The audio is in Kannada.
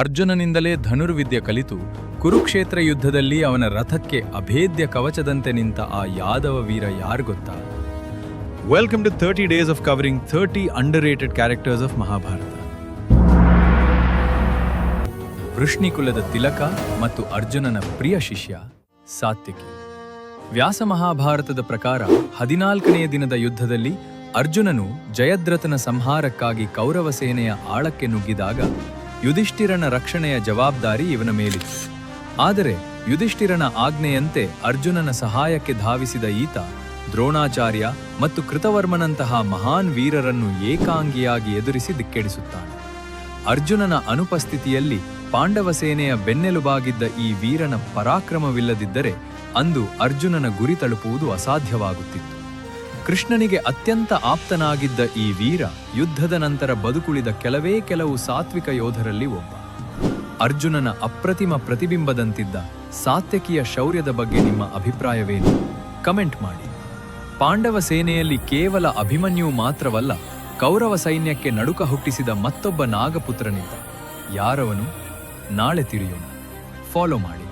ಅರ್ಜುನನಿಂದಲೇ ಧನುರ್ವಿದ್ಯೆ ಕಲಿತು ಕುರುಕ್ಷೇತ್ರ ಯುದ್ಧದಲ್ಲಿ ಅವನ ರಥಕ್ಕೆ ಅಭೇದ್ಯ ಕವಚದಂತೆ ನಿಂತ ಆ ಯಾದವ ವೀರ ಯಾರು ಗೊತ್ತಾ? Welcome to 30 days of covering 30 underrated characters of Mahabharata. ವೃಷ್ಣಿಕುಲದ ತಿಲಕ ಮತ್ತು ಅರ್ಜುನನ ಪ್ರಿಯ ಶಿಷ್ಯ ಸಾತ್ಯಕಿ. ವ್ಯಾಸ ಮಹಾಭಾರತದ ಪ್ರಕಾರ 14ನೆಯ ದಿನದ ಯುದ್ಧದಲ್ಲಿ ಅರ್ಜುನನು ಜಯದ್ರಥನ ಸಂಹಾರಕ್ಕಾಗಿ ಕೌರವ ಸೇನೆಯ ಆಳಕ್ಕೆ ನುಗ್ಗಿದಾಗ ಯುಧಿಷ್ಠಿರನ ರಕ್ಷಣೆಯ ಜವಾಬ್ದಾರಿ ಇವನ ಮೇಲಿತ್ತು. ಆದರೆ ಯುಧಿಷ್ಠಿರನ ಆಜ್ಞೆಯಂತೆ ಅರ್ಜುನನ ಸಹಾಯಕ್ಕೆ ಧಾವಿಸಿದ ಈತ ದ್ರೋಣಾಚಾರ್ಯ ಮತ್ತು ಕೃತವರ್ಮನಂತಹ ಮಹಾನ್ ವೀರರನ್ನು ಏಕಾಂಗಿಯಾಗಿ ಎದುರಿಸಿ ದಿಕ್ಕೆಡಿಸುತ್ತಾನೆ. ಅರ್ಜುನನ ಅನುಪಸ್ಥಿತಿಯಲ್ಲಿ ಪಾಂಡವ ಸೇನೆಯ ಬೆನ್ನೆಲುಬಾಗಿದ್ದ ಈ ವೀರನ ಪರಾಕ್ರಮವಿಲ್ಲದಿದ್ದರೆ ಅಂದು ಅರ್ಜುನನ ಗುರಿ ತಲುಪುವುದು ಅಸಾಧ್ಯವಾಗುತ್ತಿತ್ತು. ಕೃಷ್ಣನಿಗೆ ಅತ್ಯಂತ ಆಪ್ತನಾಗಿದ್ದ ಈ ವೀರ ಯುದ್ಧದ ನಂತರ ಬದುಕುಳಿದ ಕೆಲವು ಸಾತ್ವಿಕ ಯೋಧರಲ್ಲಿ ಒಬ್ಬ. ಅರ್ಜುನನ ಅಪ್ರತಿಮ ಪ್ರತಿಬಿಂಬದಂತಿದ್ದ ಸಾತ್ಯಕಿಯ ಶೌರ್ಯದ ಬಗ್ಗೆ ನಿಮ್ಮ ಅಭಿಪ್ರಾಯವೇನು? ಕಮೆಂಟ್ ಮಾಡಿ. ಪಾಂಡವ ಸೇನೆಯಲ್ಲಿ ಕೇವಲ ಅಭಿಮನ್ಯು ಮಾತ್ರವಲ್ಲ, ಕೌರವ ಸೈನ್ಯಕ್ಕೆ ನಡುಕ ಹುಟ್ಟಿಸಿದ ಮತ್ತೊಬ್ಬ ನಾಗಪುತ್ರನಿದ್ದ. ಯಾರವನು? ನಾಳೆ ತಿಳಿಯೋಣ. ಫಾಲೋ ಮಾಡಿ.